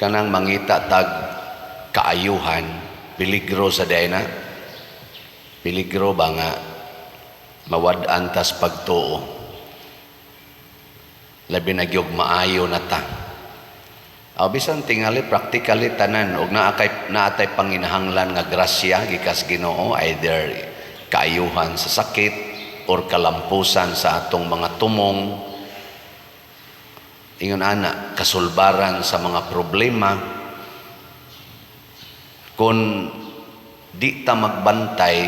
kanang mangita tag kaayuhan, peligro sa dayna. Peligro ba nga mawad-an tas pagtuo. Labi na gyud maayo na ta. Aw bisan tingali practically tanan og naatay panginahanglan nga grasya gikas Ginoo, either kaayuhan sa sakit or kalampusan sa atong mga tumong, ingon ana kasulbaran sa mga problema. Kung di ta magbantay,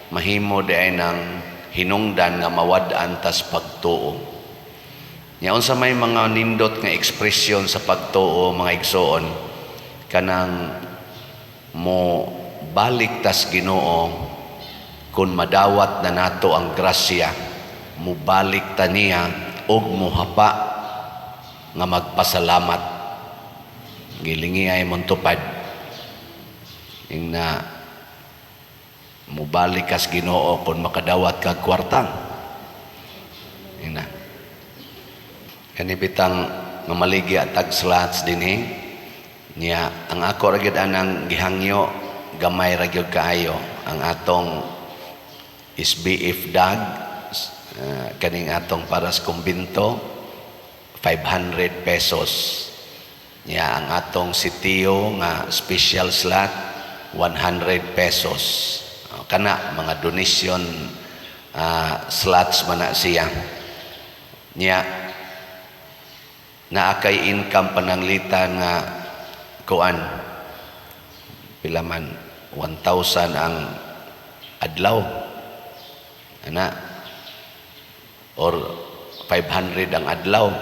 mahimo di ay nang hinungdan nga mawad-an tas pagtuo. Yaon sa may mga nindot nga ekspresyon sa pagtuo, mga igsoon, kanang mo balik tas Ginoo kung madawat na nato ang grasya, mo balik ta niya og mohapa nga magpasalamat. Gilingi ay mong tupad ing na mubalik kas Ginoo kung makadawat kag kwartang. Ing na kanibitang mamaligi atag slots dinhi niya ang ako ra gyud anang gihangyo gamay ra gyud kaayo ang atong SBF dag kaning atong paras kumbinto 500 pesos niya ang atong sitiyo nga special slot 100 pesos kana mga donation slots man na siya niya na akay income pananglitan nga kuan pila man 1,000 ang adlaw ana or 500 ang adlaw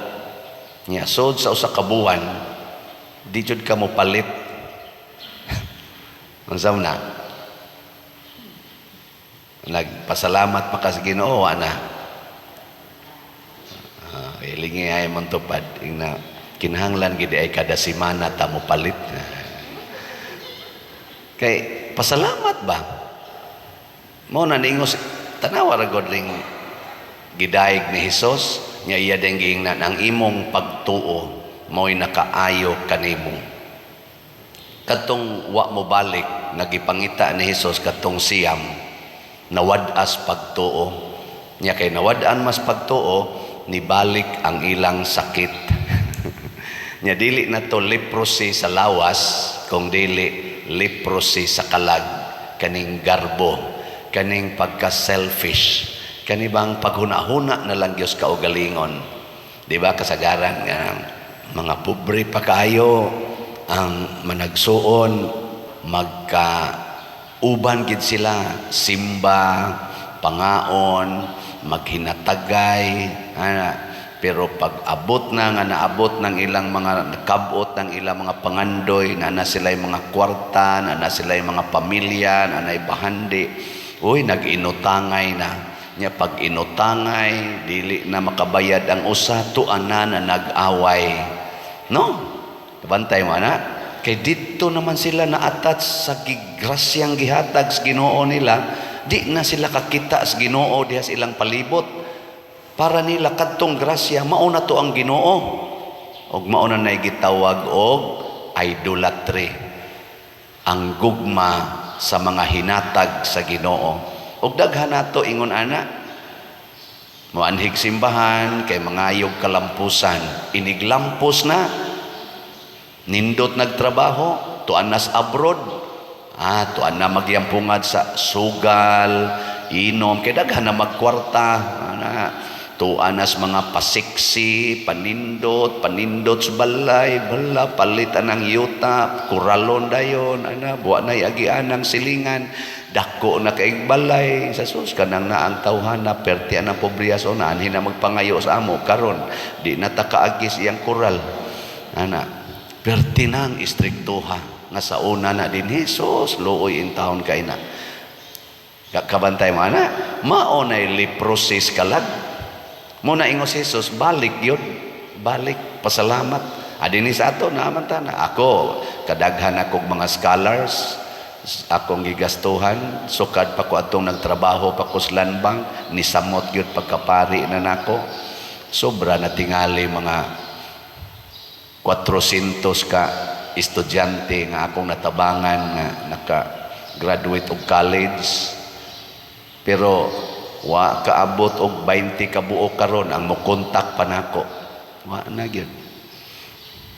niya sod sa usa ka buwan di jud ka mo palit unsa na nagpasalamat pa ka sa Ginoo ana. Ilingi ay montupad na kinahanglan gid ay kada semana ta mo palit. Kay pasalamat ba? Mo na ningos tanawa ra gud ring gidaig ni Hesus nya iya ding giingnan ang imong pagtuo mo'y nakaayo kanimo. Katong wa mo balik nagipangita ni Hesus katong siyam nawad-as pagtuo. Nya kay nawad-an mas pagtuo nibalik ang ilang sakit. Nya dili na to leprosy sa lawas, kung dili leprosy sa kalag, kaning garbo, kaning pagka-selfish, kanibang paghuna-huna na lang Diyos kaugalingon. Di ba kasagaran nga mga pobre pa kayo ang managsuon, magka-uban gid sila, simba, pangaon, maghinatagay pero pag abot na nga naabot ng ilang mga nakabot ng ilang mga pangandoy na sila'y mga kwarta na sila'y mga pamilya na bahandi uy nag-inutangay na nya pag inutangay dili na makabayad ang usa tuan na nag-away no bantay mo na kay dito naman sila na-attach sa gigrasyang gihatag sa Ginoo nila. Di na sila kakita sa Ginoo diha sa ilang palibot. Para nila kadtong grasya mauna to ang Ginoo. Og mauna nay gitawag og idolatry. Ang gugma sa mga hinatag sa Ginoo. Og daghan nato ingon ana. Moanhig simbahan kay mangayog kalampusan. Iniglampos na. Nindot nagtrabaho, tuan nas abroad. Tuan na magyampungad sa sugal, inom, kaya daghan na magkwarta, tuan nas mga pasiksi, panindot sa balay, bala, palitan ng yuta, kuralon dayon, buwan na yagian ng silingan, dako na kaig balay, sa sus, kanang na ang tawhan na pertian ng pobriyas o naanhin na magpangayo sa amo, karon di natakaagis iyang kural, pertinang istriktuha, nga sa una na din Hesus luoy in taon kay na kabantay mo ana maonay leprosy kalag mo na ingos Hesus balik yun balik pasalamat adini sa ato naman ta na ako kadaghan akong mga scholars akong gigastuhan sukad pa ko atong nagtrabaho pa ko sa Landbank ni samot yun pagkapari na nako sobra na tingali mga 400 ka estudyante nga akong natabangan nga naka-graduate og college. Pero wa kaabot og 20 ka buok karon ang mokontak pa nako. Wa na gyud.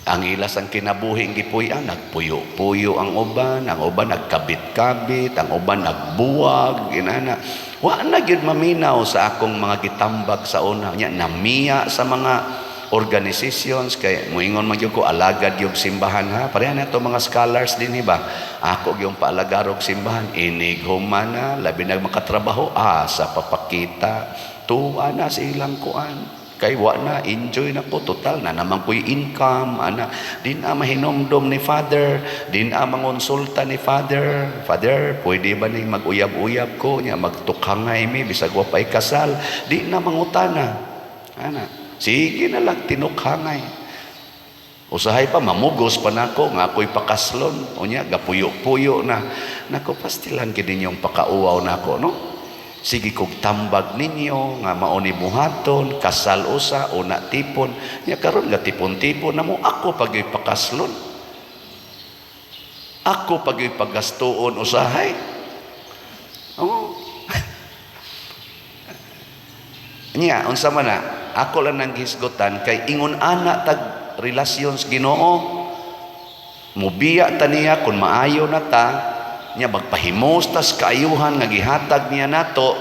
Ang ilas ang kinabuhi gipuy-an, nagpuyo-puyo ang uban nagkabit-kabit, ang uban nagbuwag, inana. Wa na gyud maminaw sa akong mga gitambag sa una nya, namiya sa mga organizations kay moingon man gyud ko alagad yung simbahan ha. Pareha na to mga scholars din ba. Ako yung paalagarog simbahan, inig humana, labi na makatrabaho, sa papakita, tuwa na sa ilang kuan. Kay wa na, enjoy na ko, total na naman ko'y income, din mahinomdom ni Father, din mangonsulta ni Father, Father, pwede ba ning mag-uyab-uyab ko, niya magtukhangay mi, bisag wa pa'y kasal, di na mangutana, sige na lang, tinukhangay. Usahay pa, mamugos pa nako, nga ako'y pakaslon, o niya, gapuyo-puyo na, nako, pastilan kininyong pakauaw nako, no? Sige kog tambag ninyo nga mauni buhaton, kasal usa, una tipon, nya karon nga tipon-tipon namo, ako pagyoy pakaslon, ako pagyoy pagastuon usahay. Nya unsa man na ako lang nang hisgutan kay ingon ana tag relasyon sa Ginoo, mubiya ta niya kun maayo na ta nya magpahimos tas kaayuhan nga gihatag niya nato,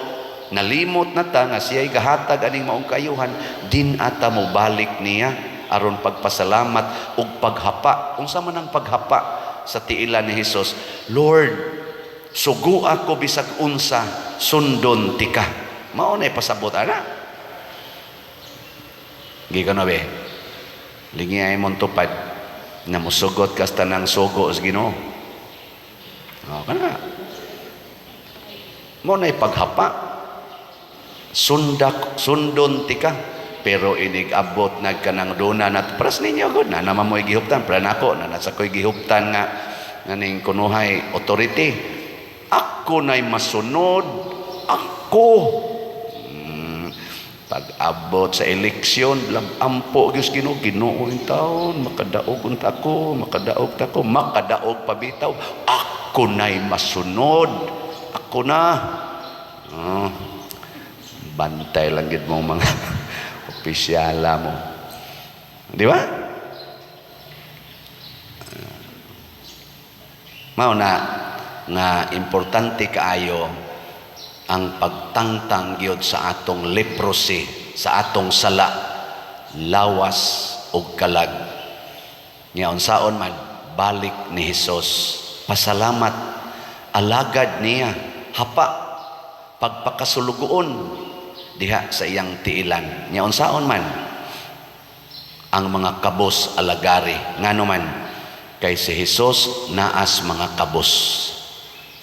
nalimot na ta nga siya'y gahatag aning maong kaayuhan, din ata mo balik niya aron pagpasalamat ug paghapa. Unsa man ang paghapa sa tiilan ni Hesus? Lord, sugo ako bisag unsa, sundon tika. Mao nay pasabot ana. Gikan be. Lingiyay mon tupad na mosugot kas tanang sugo sa Ginoo. Kana mo na paghapa, sundon tika, pero inig-abot nagkanang duna nat pras ninyo gud na naman mo'y gihuptan, para nako na nasa ko'y gihuptan nga ning kunuhay authority, ako na'y masunod, ako pag-abot sa eleksyon ampo gyud Ginoo, Ginoo in taon makadaog unta ako, makadaog pabitaw, ako na'y masunod, ako na. Bantay lang gid mo mga opisyala mo, di ba? Mao na nga importante kaayo ang pagtangtang gyud sa atong leprosy, sa atong sala, lawas ug kalag. Nya unsaon man balik ni Hesus, pasalamat, alagad niya, hapa, pagpakasulugoon diha sa iyang tiilan. Nya unsaon man ang mga kabos alagari, ngano man kay si Hesus naas mga kabos.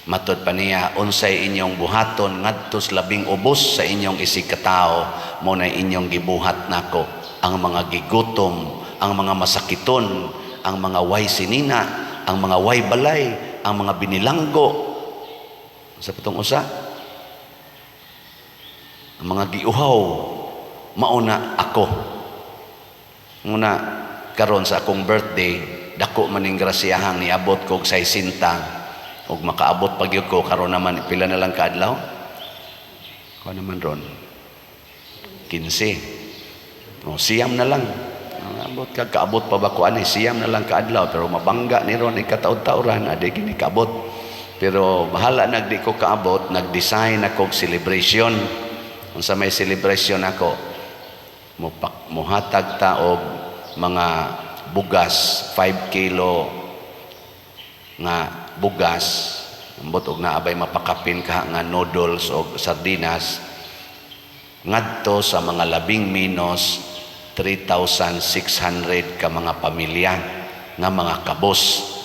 Matod pa niya, unsay inyong buhaton ngadto sa labing ubos sa inyong isikatao, mo na inyong gibuhat nako, ang mga gigutom, ang mga masakiton, ang mga way sinina, ang mga way balay, ang mga binilanggo. Sa putong usa, ang mga giuhaw, mauna ako. Muna karon sa akong birthday, dako maning grasyahan niabot ko sa 60. Og makaabot pag yun ko, karon naman, pila na lang kaadlaw? Kung naman ron? 15. O, siyam na lang. Abot ka, kaabot pa ba ko? Siyam na lang kaadlaw. Pero mabangga ni ron, ikataod-tauran, adi gini kaabot. Pero bahala nagdi ko kaabot, nag-design ako celebration. Kung sa may celebration ako, muhatag ta og mga bugas, 5 kilo nga bugas, ambot og naabay mapakapin ka nga noodles o sardinas, ngadto sa mga labing minos 3,600 ka mga pamilya nga mga kabos.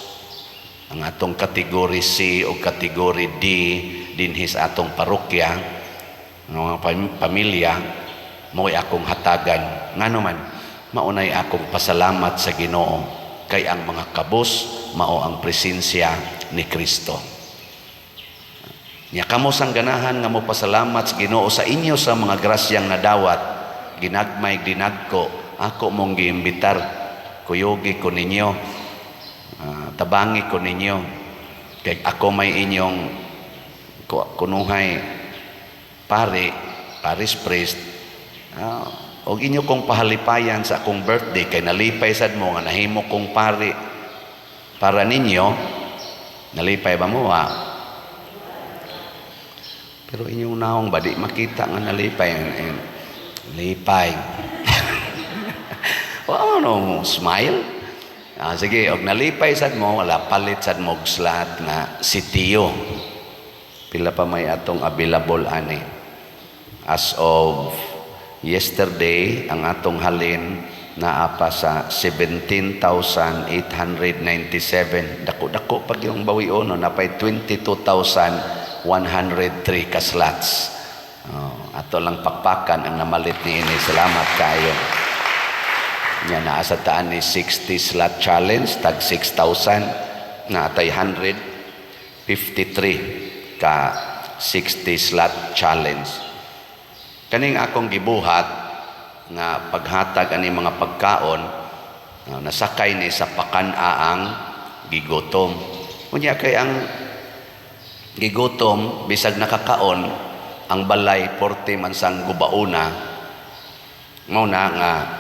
Ang atong kategory C o kategory D dinhi sa atong parokya nga mga pamilya mo'y akong hatagan. Ngano man, maunay akong pasalamat sa Ginoo kay ang mga kabos mao ang presensya ni Kristo. Nya kamo sang ganahan nga mo pasalamat sa Ginoo sa inyo sa mga grasyang nadawat, ginagmay dinagko, ako mong giimbitar, kuyogi ko ninyo Tabangi ko ninyo. Kaya ako may inyong kunuhay paris priest. O inyo kong pahalipayan sa akong birthday, kay nalipay sad mo nga nahimo kong pari para ninyo. Nalipay ba mo Pero inyong naong badi makita nga nalipay. Lipay. Ano, smile? Sige, og nalipay sad mo, wala palit sad mo slot nga si Tio. Pila pa may atong available ani. As of yesterday, ang atong halin naapa sa 17,897. Dako-dako pag yung bawion, napay 22,103 ka slots. Ato lang pakpakan ang namalit ni ini. Salamat kayo. Nya naa sa taan ni 60 slot challenge, tag 6,000 na atay 153 ka 60 slot challenge. Kaning akong gibuhat nga paghatag ani mga pagkaon, nasakay ni sa pakanaang gigutom. Unya kay ang gigutom bisag nakakaon ang balay 40 man sang gubauna, mao na nga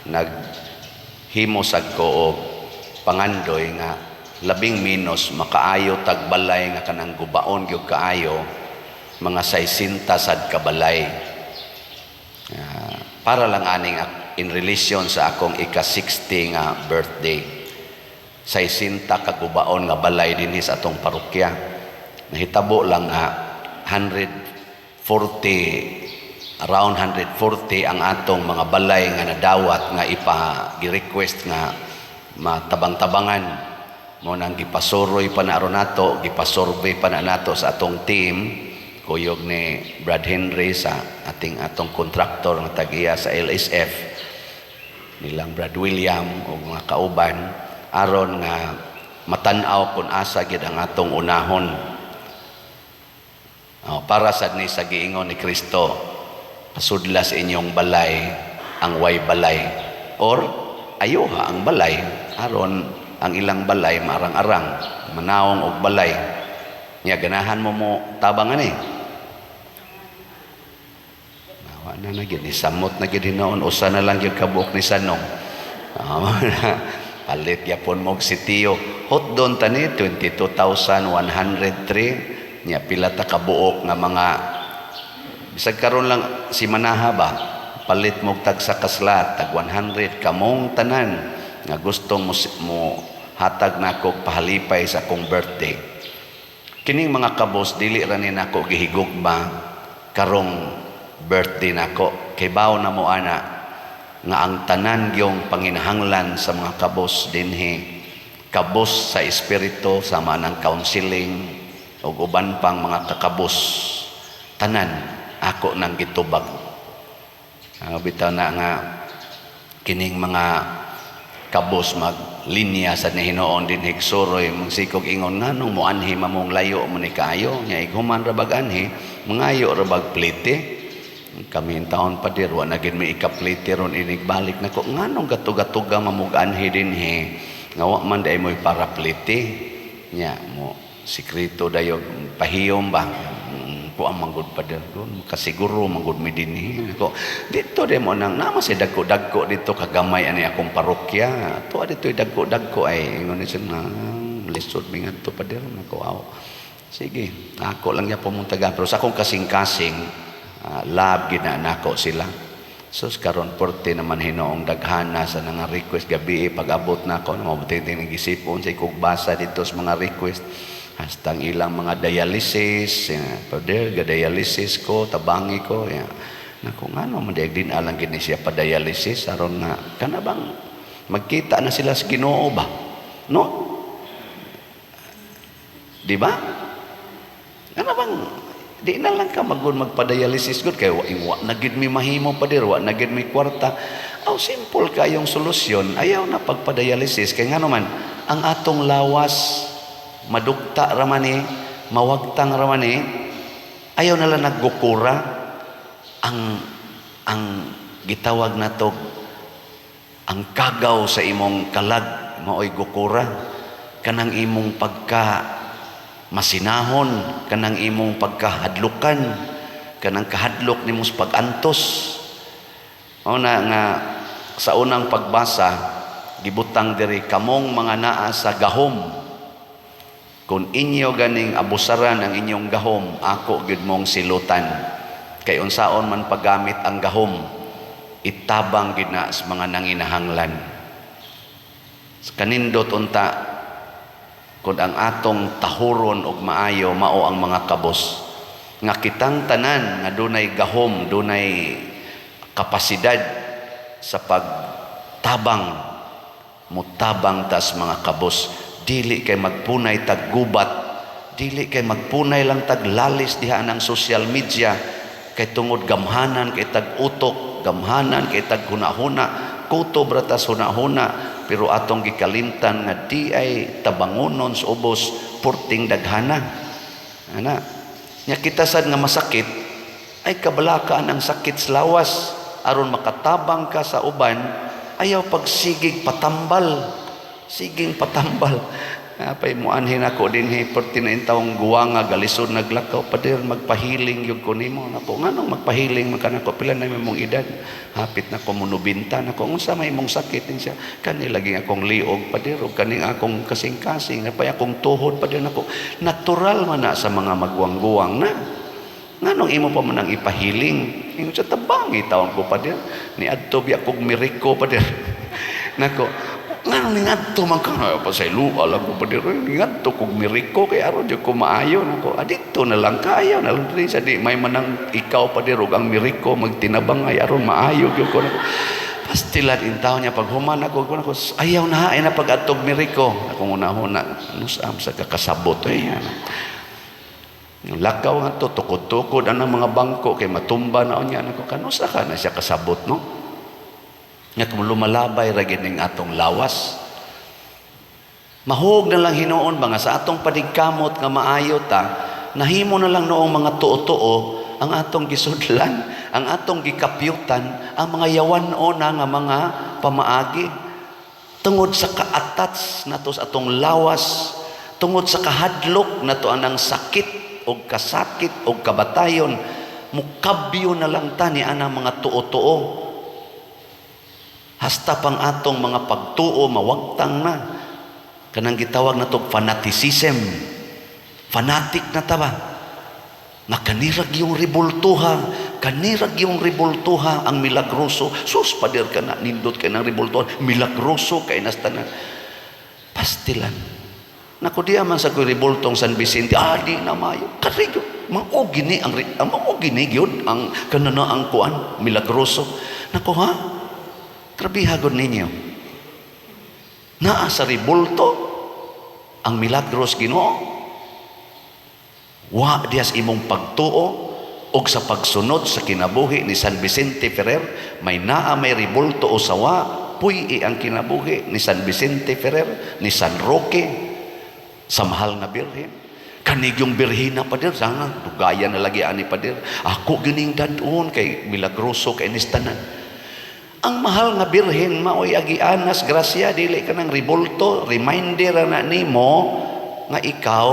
naghimo sad ko og pangandoy nga labing minos makaayo tag balay nga kanang gubaon gyud kaayo mga 60 sad ka balay. Para lang aning in relation sa akong ika-60 nga birthday. 60 ka gubaon nga balay dinhi sa atong parokya. Nahitabo lang nga 140 ang atong mga balay nga nadawat nga gi-request nga matabang-tabangan mo nang gipasuroy pa na aron nato, gipasurvey pa na nato sa atong team. Kuyog ni Brad Henry sa atong kontraktor nga tag-iya sa LSF, nilang Brad William o mga kauban, aron nga matan-aw kung asa gid ang atong unahon. Para sad ni sa giingon ni Kristo, pasudlas inyong balay ang way balay, or ayuha ang balay aron ang ilang balay marang-arang, manawong og balay. Nya ganahan mo tabangan Nawa na gyud ni samot na gyud hinoon, usa na lang gyud kabuok ni Sanong. Palit yapon mo si Tio. Hot doon tani 22,103. Nya pila ta kabuok nga mga bisag karon lang si Manaha ba, palit mo tag sa kaslat tag 100 kamong tanan nga gustong mo hatag nako pahalipay sa akong birthday. Kining mga kabos dili ra ni nako gihigugma karong birthday nako, kay bawo na mo ana nga ang tanan gyong panginahanglan sa mga kabos dinhi, kabos sa espiritu sama ng counseling ug uban pang mga kakabos, tanan ako nang gitubag. Bitaw na nga kining mga kabos maglinya sa ni Hinoon din higsuroy magsikog ingon nganong mo anhi mamong layo mo ni kayo nya ighuman ra bag anhi mangayo ra bag plite. Kami taon pa dir wa na gid mi ikaplite ron inig balik nako nganong gatug-gatuga mamug anhi dinhi nga wa man day moy para plite nya mo sikreto dayon pahiyom ba po ang manggod pa doon kasiguro manggod mi dinhi ko dito demo nang nama si dagko dito kagamay ani akong parokya to dito dagko ay ingon ni siya lisod mi ngadto pa der nako aw sige ako lang ya pumuntagan pero sa akong kasing-kasing lab gina nako sila sus karon porte naman Hinoong daghana sa nga request gabi pag-abot nako na mabuti din gisipon sa ikugbasa dito sa mga request hasta ilang mga dialysis, pader dialysis ko, tabangi ko, naku ngano man din alang gini siya pa dialysis aron nga kana bang magkita na sila sa Ginoo ba? No? Di ba? Kana bang di na lang ka magpa-dialysis gud kay wa na gid mi mahimo pader, wa na gid mi kwarta. Simple kayong solusyon, ayaw na pagpa-dialysis kay ngano man ang atong lawas madugta ramani, mawagtang ramani, ayaw nala naggukura ang gitawag nato ang kagaw sa imong kalag maoy gukura. kanang imong pagka masinahon, kanang imong pagkahadlukan, kanang kahadlok nimo sa pag-antos. Mao na nga sa unang pagbasa gibutang diri, kamong mga naa sa gahom, kung inyo ganing abusaran ang inyong gahom, ako gid mong silutan. Kay unsaon man paggamit ang gahom, itabang gid na sa mga nanginahanglan. Kanindot unta, kung ang atong tahuron og maayo, mao ang mga kabos. Nga kitang tanan nga dunay gahom, dunay kapasidad sa pagtabang, mutabang tas mga kabos. Dili kay magpunay taggubat, dili kay magpunay lang taglalis diha ng social media, kay tungod gamhanan kay tag-utok, gamhanan kay tag-hunahuna, kutob ratas hunahuna, pero atong gikalimtan nga di ay tabangonon sa ubos purting daghana. Ana, nya kita sad nga masakit ay kabalakaan ang sakit sa lawas, aron makatabang ka sa uban, ayaw pagsigig patambal, siging patambal. Apay muanhin ako din perti na intawong guwanga galisod naglakaw pader magpahiling yung kunimo nako nganong magpahiling magkanako pila na imong edad, hapit na ko monobinta nako unsa may imong sakit din siya, kani lagi akong liog pader ug kaning akong kasing-kasing napay akong tuhod pader nako. Natural man na sa mga magguwang-guwang na nganong imo pa man ang ipahiling, ingon sa tabangi taon ko pader ni adto biya kog miriko pader nako. Nga ningadto man ka pa sa lupa lang ko pa dito, ningadto kong miriko kay aron di ko maayo nako, adito na lang kayo na lang din sa di may manang ikaw pa dito ang miriko magtinabang ay aron maayo ko nako. Pastilan intaw niya pag human ako ko nako, ayaw na ay na pag-atog miriko akong una-una nusam sa kakasabot yan. Yung lakaw nga to tukod-tukod ang mga bangko kay matumba na niya nako, kanusa ka na siya kasabot no. Nga kung lumalabay ragin ng atong lawas, mahug na lang hinuon ba nga sa atong padigkamot nga maayo ta, nahimo na lang noong mga tuo-tuo ang atong gisudlan, ang atong gikapyutan, ang mga yawan-o na nga mga pamaagi, tungod sa ka-attach na to sa atong lawas, tungod sa kahadlok na to anang sakit o kasakit o kabatayon, mukabyo na lang ta ni anang mga tuo-tuo. Hasta pang atong mga pagtuo mawagtang na, kanang gitawag na to fanaticism, fanatic na taba, makanirag yung ribultuha, kanirag yung ribultuha ang milagroso, sus pader ka na nindot kay ng ribultuha, milagroso kay nastanan pastilan nako diya man sa ko'y ribultong San Vicente, di na mayo kariyo maugini ang maugini gyud ang kanana ang kuan milagroso nako ha. Krabihagod ninyo naa sa ribulto ang milagros Ginoo, wa diyas imong pagtuo og sa pagsunod sa kinabuhi ni San Vicente Ferrer, may ribulto o sawa puy ang kinabuhi ni San Vicente Ferrer, ni San Roque, sa mahal na birhen. Kanig yung birhina pa dir, sangang dugayan na lagi ani pa dir, ako gining dadon kay milagroso kay nistanan. Ang mahal nga birhen maoy agianas grasya, dili ka ng ribulto, reminder na nimo nga ikaw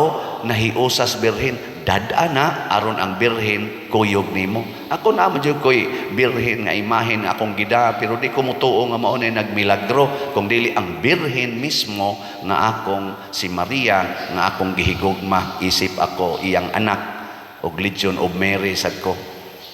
nahiusas birhen, dadana aron ang birhen kuyog nimo. Ako na mo koy birhen nga imahen nga akong gida, pero di ko mutuo nga mao na nagmilagro, kung dili ang birhen mismo nga akong si Maria nga akong gihigugma, isip ako iyang anak og Legion of Mary sad ko,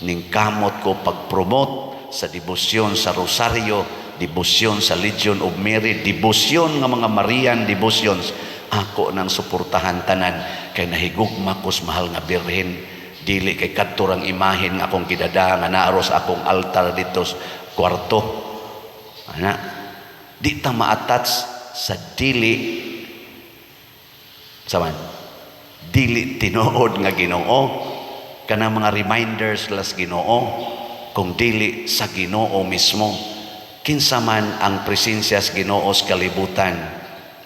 ning kamot ko pag-promote sa debosyon sa Rosario, debosyon sa Legion of Mary, debosyon nga mga Marian devotions, ako nang suportahan tanan kay nahigugma ko sa mahal nga birhen, dili kay kadturang imahen nga akong gidada nga naaros akong altar dito sa kwarto. Ana, di ta ma-attach sa dili tinuod nga Ginoo, kanang mga reminders las Ginoo, kung dili sa Ginoo mismo. Kinsa man ang presensya sa Ginoo sa kalibutan,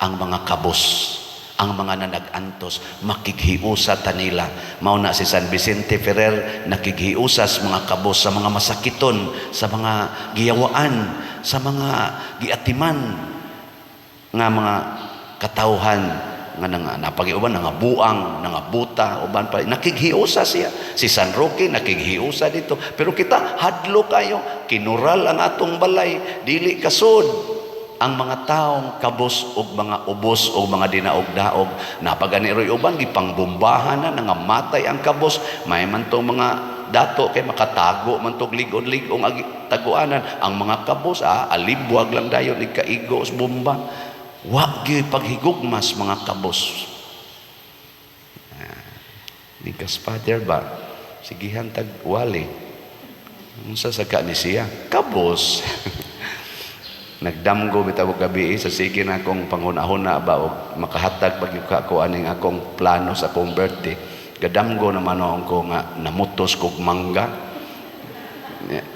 ang mga kabos, ang mga nanag-antos, makighiusa tanila. Mao na si San Vicente Ferrer, nakighiusa sa mga kabos, sa mga masakiton, sa mga giyawaan, sa mga giatiman nga mga katawhan nga napag-iuban nga buang, nga buta, uban pa nakighiusa siya. Si San Roque nakighiusa dito. Pero kita hadlo kayo, kinural ang atong balay, dili kasud ang mga taong kabos og mga ubos o mga dinaog-daog. Napagani roy uban gipangbombahan na nangamatay ang kabos. May man tong mga dato kay makatago man tog ligod-ligong taguanan. Ang mga kabos alibwag lang dayon ikaigo sa bomba. Wa gyud paghigugmas mga kabos. Ni Father ba sigihan tag wali. Unsa sa ni siya? Kabos. Nagdamgo bitaw gabi sa sige na akong panghuna-huna ba og makahatag pag ko aning akong plano sa akong birthday. Gadamgo naman ako nga namutos kog mangga.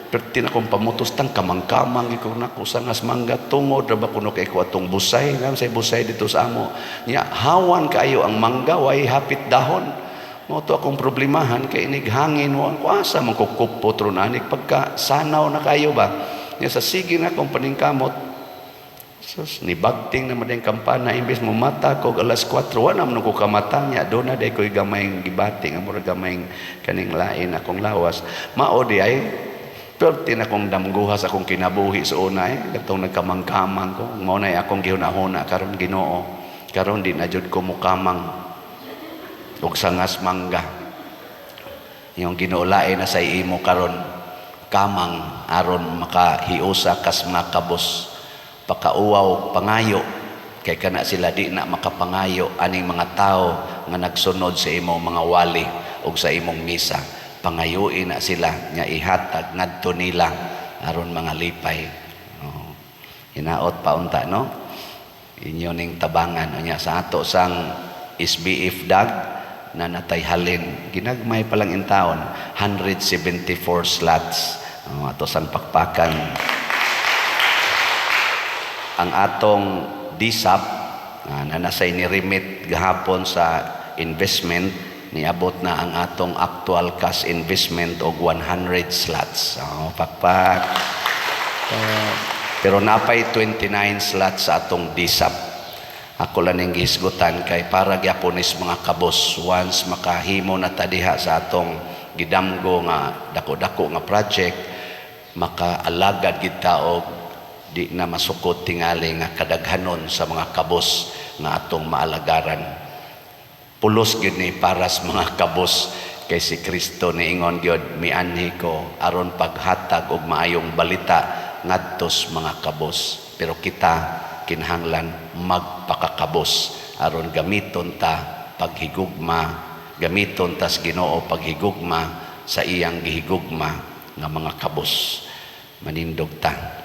Perti na kong pamutos tang kamang-kamang ikaw na ko sangas mangga tungod ra ba kuno kay ko atong busay ngam say busay dito sa amo. Nya hawan kaayo ang mangga way hapit dahon. Mo to akong problemahan kay inig hangin mo ko asa man ko kupot ron anik pagka sanaw na kayo ba. Nya sa sige na kong paningkamot. Sus ni bagting na madeng kampana imbes mo mata ko alas 4 wa na ko kamata nya do na day koy gamayng gibating amor gamayng kaning lain akong lawas. Mao di ay perti na kong damguhas akong kinabuhi sa unay katong nagkamang-kamang ko mao nay akong gihuna-huna karon Ginoo karon di na jud ko mukamang og sangas mangga yung Ginoo lain na sa imo karon kamang aron makahiusa kas mga kabos pakauwaw pangayo kay kana sila di na makapangayo aning mga tao nga nagsunod sa imong mga wali ug sa imong misa. Pangayuin na sila nya ihatag ngadto nila aron mga lipay. Hinaot pa unta no inyo ning tabangan nya sa ato sang SBF dag na natayhalin ginagmay pa lang in taon 174 slots ato sang pakpakan. Ang atong DSAP na nasay ni remit gahapon sa investment niabot na ang atong actual cash investment og 100 slots. Pakpak. Pero napay 29 slots sa atong DSAP. Ako lang ning gihisgutan kay para gyaponis mga kabos once makahimo na ta diha sa atong gidamgo nga dako-dako nga project makaalagad gid ta og di na masukod tingali nga kadaghanon sa mga kabos nga atong maalagaran. Pulos gyud ni paras mga kabos kay si Kristo niingon gyud mianhi ko aron paghatag og maayong balita ngadtos mga kabos. Pero kita kinahanglan magpakakabos aron gamiton ta paghigugma, gamiton ta sa Ginoo paghigugma sa iyang gihigugma nga mga kabos. Manindog ta.